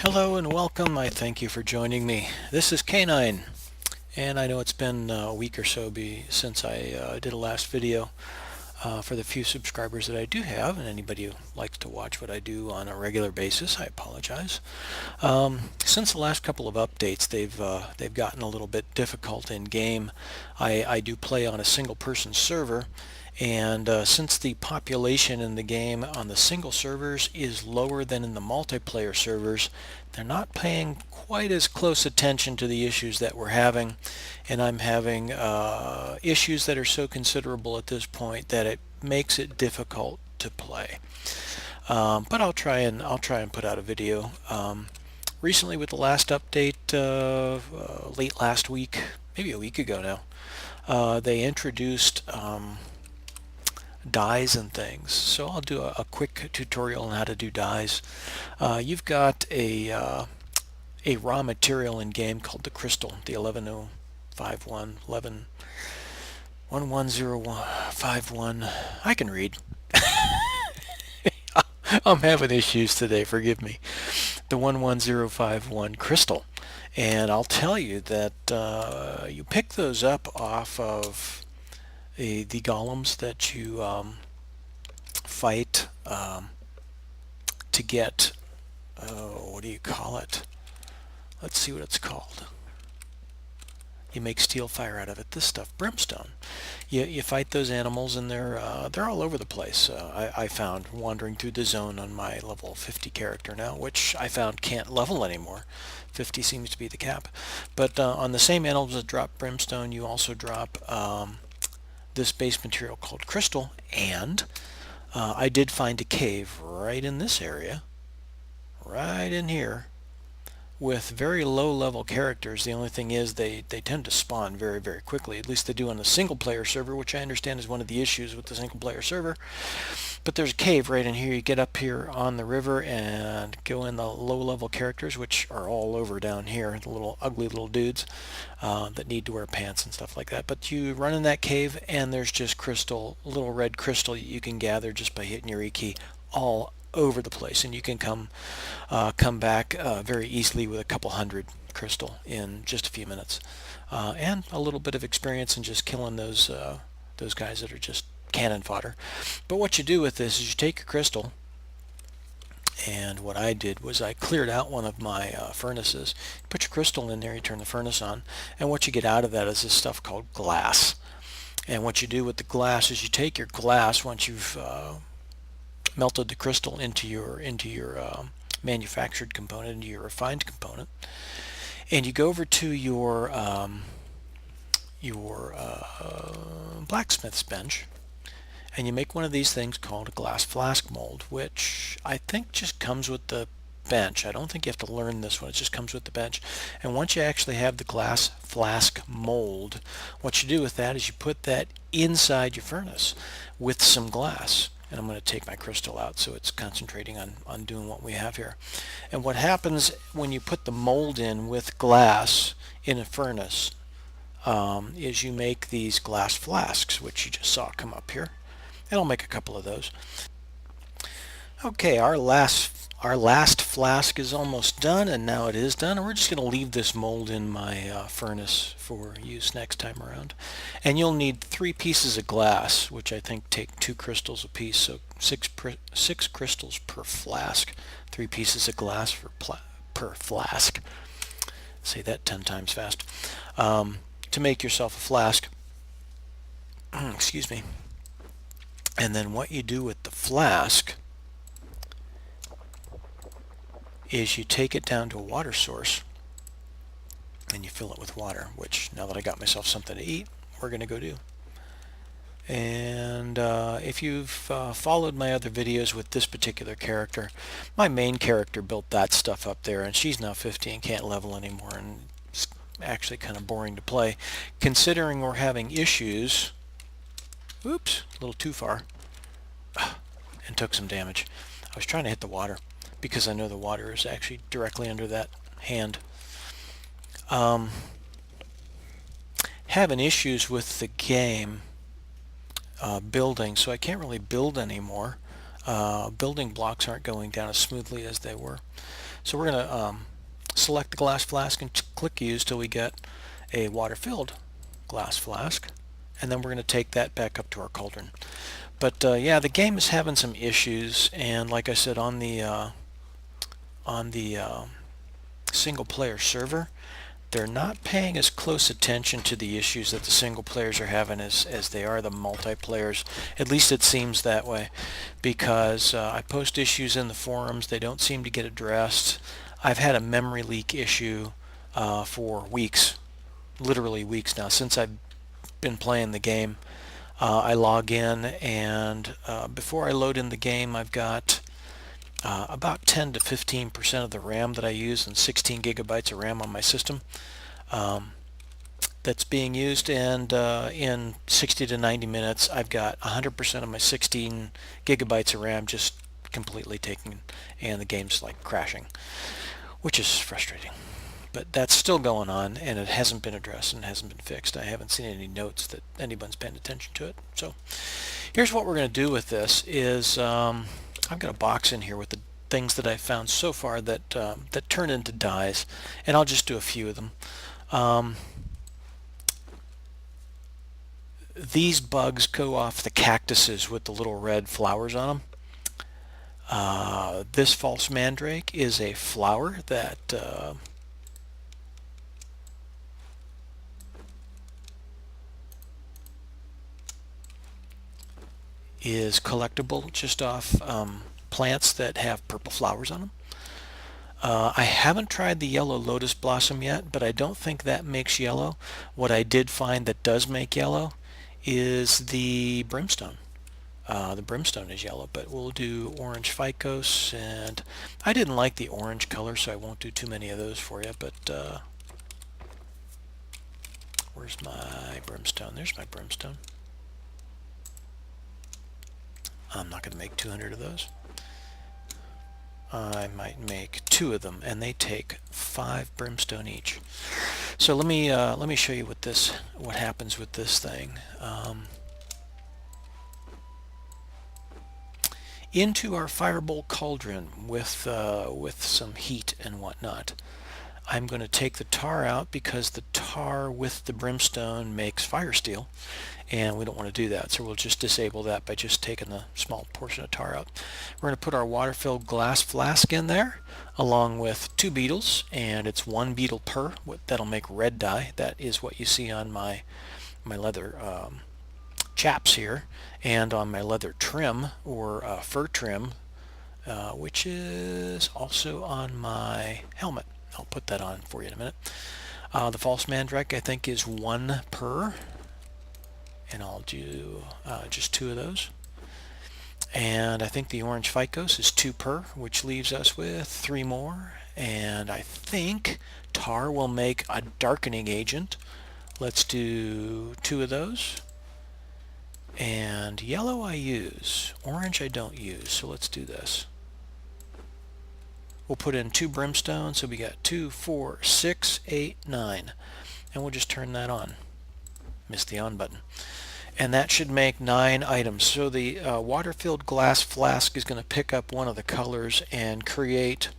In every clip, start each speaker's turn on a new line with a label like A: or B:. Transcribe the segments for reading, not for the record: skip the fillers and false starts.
A: Hello and welcome. I thank you for joining me. This is Canine, and I know it's been a week or so since I did a last video. For the few subscribers that I do have, and anybody who likes to watch what I do on a regular basis, I apologize. Since the last couple of updates, they've gotten a little bit difficult in game. I do play on a single-person server, and since the population in the game on the single servers is lower than in the multiplayer servers, they're not paying quite as close attention to the issues that we're having, and I'm having issues that are so considerable at this point that it makes it difficult to play. But I'll try and put out a video. Recently, with the last update, late last week, maybe a week ago now, they introduced dyes and things. So I'll do a quick tutorial on how to do dyes. You've got a raw material in game called the crystal, the 11051 11051. I can read. I'm having issues today, forgive me. The 11051 crystal. And I'll tell you that you pick those up off of the golems that you fight to get, what do you call it? Let's see what it's called. You make steel fire out of it. This stuff, brimstone. You fight those animals, and they're all over the place. I found wandering through the zone on my level 50 character now, which I found can't level anymore. 50 seems to be the cap. But on the same animals that drop brimstone, you also drop this base material called crystal, and I did find a cave right in this area, right in here, with very low level characters. The only thing is they tend to spawn very, very quickly. At least they do on the single player server, which I understand is one of the issues with the single player server. But there's a cave right in here. You get up here on the river and go in the low level characters, which are all over down here, the little ugly little dudes that need to wear pants and stuff like that. But you run in that cave and there's just crystal, little red crystal you can gather just by hitting your E key all over the place, and you can come back very easily with a couple hundred crystal in just a few minutes, and a little bit of experience in just killing those guys that are just cannon fodder. But what you do with this is you take your crystal, and what I did was I cleared out one of my furnaces. You put your crystal in there, you turn the furnace on, and what you get out of that is this stuff called glass. And what you do with the glass is you take your glass once you've melted the crystal into your manufactured component, into your refined component, and you go over to your blacksmith's bench, and you make one of these things called a glass flask mold, which I think just comes with the bench. I don't think you have to learn this one. It just comes with the bench. And once you actually have the glass flask mold, what you do with that is you put that inside your furnace with some glass. And I'm going to take my crystal out so it's concentrating on doing what we have here. And what happens when you put the mold in with glass in a furnace is you make these glass flasks, which you just saw come up here. And I'll make a couple of those. Okay, our last flask is almost done, and now it is done, and we're just going to leave this mold in my furnace for use next time around. And you'll need 3 pieces of glass, which I think take 2 crystals a piece, so 6 crystals per flask, 3 pieces of glass per flask. Say that 10 times fast. To make yourself a flask. Excuse me. And then what you do with the flask is you take it down to a water source and you fill it with water, which now that I got myself something to eat, we're going to go do. And if you've followed my other videos with this particular character, my main character built that stuff up there, and she's now 50 and can't level anymore, and it's actually kind of boring to play considering we're having issues. Oops, a little too far, and took some damage. I was trying to hit the water because I know the water is actually directly under that hand. Having issues with the game building, so I can't really build anymore. building blocks aren't going down as smoothly as they were. So we're going to select the glass flask and click use till we get a water-filled glass flask, and then we're going to take that back up to our cauldron. But yeah, the game is having some issues, and like I said, on the single player server, they're not paying as close attention to the issues that the single players are having as they are the multiplayers. At least it seems that way, because I post issues in the forums, they don't seem to get addressed. I've had a memory leak issue for weeks, literally weeks now, since I've been playing the game. I log in, and before I load in the game, I've got about 10 to 15% of the RAM that I use, and 16 gigabytes of RAM on my system that's being used, and in 60 to 90 minutes I've got 100% of my 16 gigabytes of RAM just completely taken, and the game's like crashing, which is frustrating. But that's still going on, and it hasn't been addressed and hasn't been fixed. I haven't seen any notes that anyone's paying attention to it. So here's what we're going to do with this is I've got a box in here with the things that I've found so far that that turn into dyes, and I'll just do a few of them. These bugs go off the cactuses with the little red flowers on them. This false mandrake is a flower that is collectible just off plants that have purple flowers on them. I haven't tried the yellow lotus blossom yet, but I don't think that makes yellow. What I did find that does make yellow is the brimstone. The brimstone is yellow, but we'll do orange ficus, and I didn't like the orange color, so I won't do too many of those for you, but where's my brimstone? There's my brimstone. I'm not going to make 200 of those. I might make 2 of them, and they take 5 brimstone each. So let me show you what happens with this thing. Into our firebolt cauldron with some heat and whatnot. I'm going to take the tar out because the tar with the brimstone makes fire steel, and we don't want to do that, so we'll just disable that by just taking a small portion of tar out. We're going to put our water-filled glass flask in there along with 2 beetles, and it's 1 beetle per. That'll make red dye. That is what you see on my leather chaps here, and on my leather trim or fur trim, which is also on my helmet. I'll put that on for you in a minute. The false mandrake I think is 1 per, and I'll do just 2 of those. And I think the orange ficus is 2 per, which leaves us with 3 more. And I think tar will make a darkening agent. Let's do 2 of those. And yellow I use, orange I don't use, so let's do this. We'll put in 2 brimstone, so we got 2, 4, 6, 8, 9. And we'll just turn that on. Missed the on button. And that should make 9 items. So the water-filled glass flask is going to pick up one of the colors and create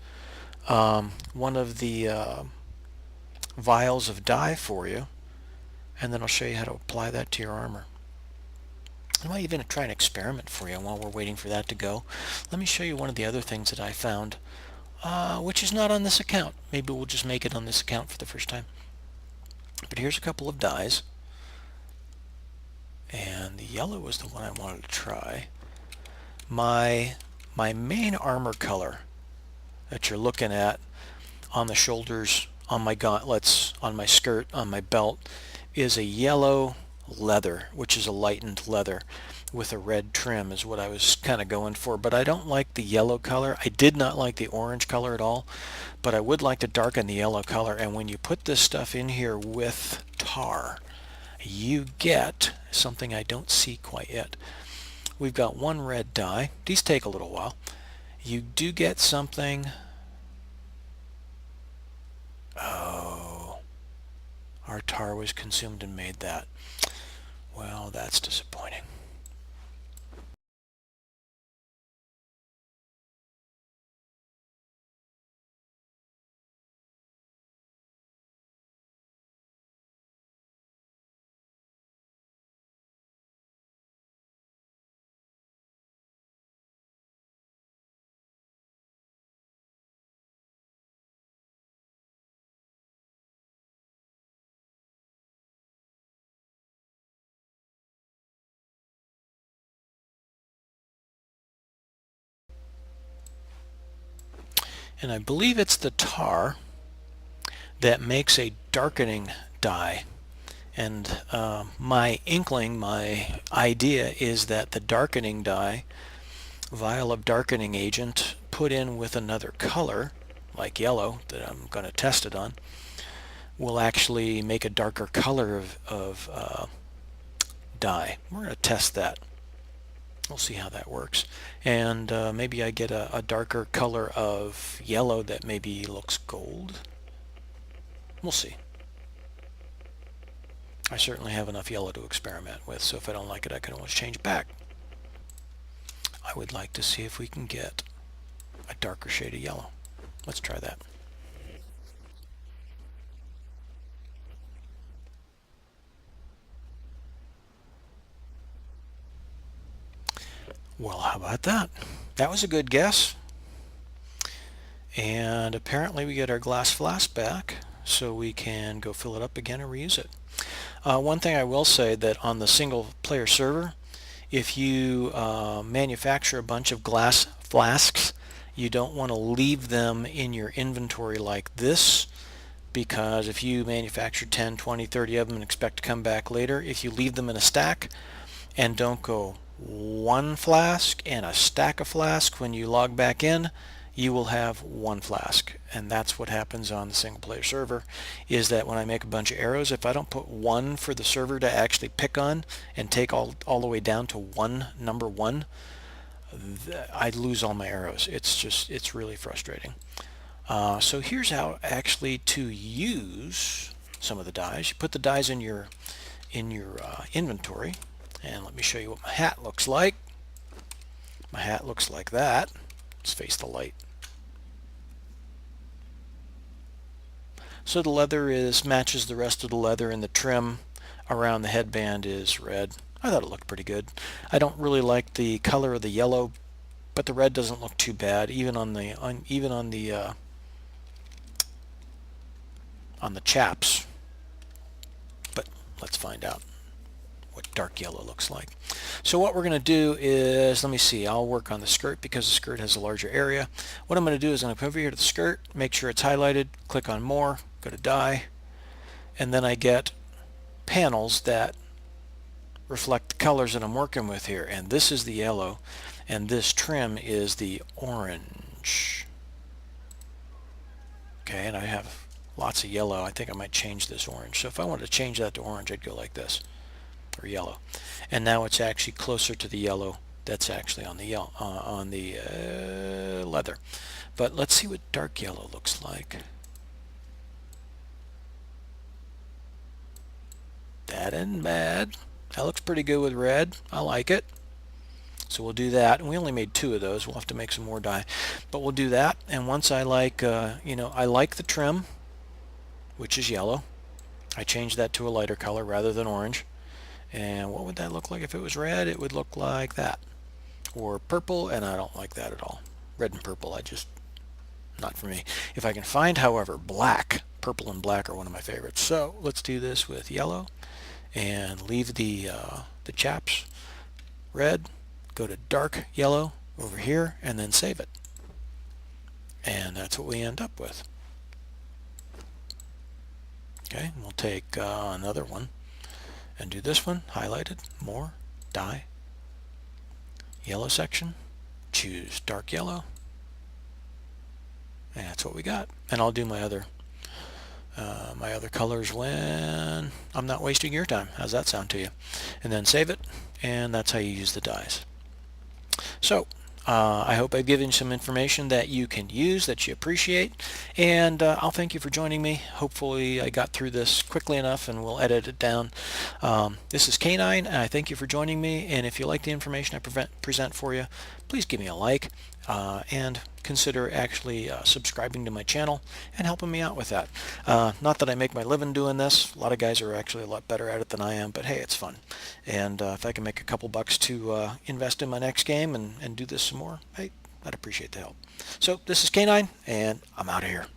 A: one of the vials of dye for you. And then I'll show you how to apply that to your armor. I might even try an experiment for you while we're waiting for that to go. Let me show you one of the other things that I found, which is not on this account. Maybe we'll just make it on this account for the first time. But here's a couple of dyes. And the yellow was the one I wanted to try. My main armor color that you're looking at on the shoulders, on my gauntlets, on my skirt, on my belt, is a yellow leather, which is a lightened leather with a red trim is what I was kind of going for. But I don't like the yellow color. I did not like the orange color at all, but I would like to darken the yellow color. And when you put this stuff in here with tar, you get something I don't see quite yet. We've got 1 red dye. These take a little while. You do get something. Oh, our tar was consumed and made that. Well, that's disappointing. and I believe it's the tar that makes a darkening dye. And my inkling, my idea is that the darkening dye, vial of darkening agent, put in with another color, like yellow, that I'm going to test it on, will actually make a darker color of dye. We're going to test that. We'll see how that works. And maybe I get a darker color of yellow that maybe looks gold. We'll see. I certainly have enough yellow to experiment with, so if I don't like it, I can always change it back. I would like to see if we can get a darker shade of yellow. Let's try that. Well, how about that? That was a good guess. And apparently we get our glass flask back, so we can go fill it up again and reuse it. One thing I will say that on the single player server, if you manufacture a bunch of glass flasks, you don't want to leave them in your inventory like this, because if you manufacture 10, 20, 30 of them and expect to come back later, if you leave them in a stack and don't go one flask and a stack of flasks when you log back in, you will have one flask. And that's what happens on the single player server, is that when I make a bunch of arrows, if I don't put one for the server to actually pick on and take all the way down to one, number one, I lose all my arrows. It's really frustrating. So here's how actually to use some of the dyes. You put the dyes in your inventory, and let me show you what my hat looks like. My hat looks like that. Let's face the light. So the leather matches the rest of the leather, and the trim around the headband is red. I thought it looked pretty good. I don't really like the color of the yellow, but the red doesn't look too bad, even on the chaps. But let's find out what dark yellow looks like. So what we're going to do is, let me see, I'll work on the skirt because the skirt has a larger area. What I'm going to do is I'm going to come over here to the skirt, make sure it's highlighted, click on more, go to dye, and then I get panels that reflect the colors that I'm working with here. And this is the yellow, and this trim is the orange. Okay, and I have lots of yellow. I think I might change this orange. So if I wanted to change that to orange, I'd go like this, or yellow. And now it's actually closer to the yellow that's actually on the leather. But let's see what dark yellow looks like. That isn't bad. That looks pretty good with red. I like it. So we'll do that, and we only made 2 of those. We'll have to make some more dye, but we'll do that. And once I like, I like the trim, which is yellow. I changed that to a lighter color rather than orange. And what would that look like if it was red? It would look like that, or purple, and I don't like that at all. Red and purple, not for me. If I can find, however, black, purple and black are one of my favorites. So let's do this with yellow, and leave the chaps red. Go to dark yellow over here, and then save it. And that's what we end up with. Okay, we'll take another one and do this one, highlighted, more, dye, yellow section, choose dark yellow, and that's what we got. And I'll do my other colors when I'm not wasting your time. How's that sound to you? And then save it, and that's how you use the dyes. So I hope I've given you some information that you can use, that you appreciate, and I'll thank you for joining me. Hopefully I got through this quickly enough, and we'll edit it down. This is Canine, and I thank you for joining me, and if you like the information I present for you, please give me a like, and consider actually subscribing to my channel and helping me out with that. Not that I make my living doing this. A lot of guys are actually a lot better at it than I am, but hey, it's fun. And if I can make a couple bucks to invest in my next game and do this some more, hey, I'd appreciate the help. So this is Canine, and I'm out of here.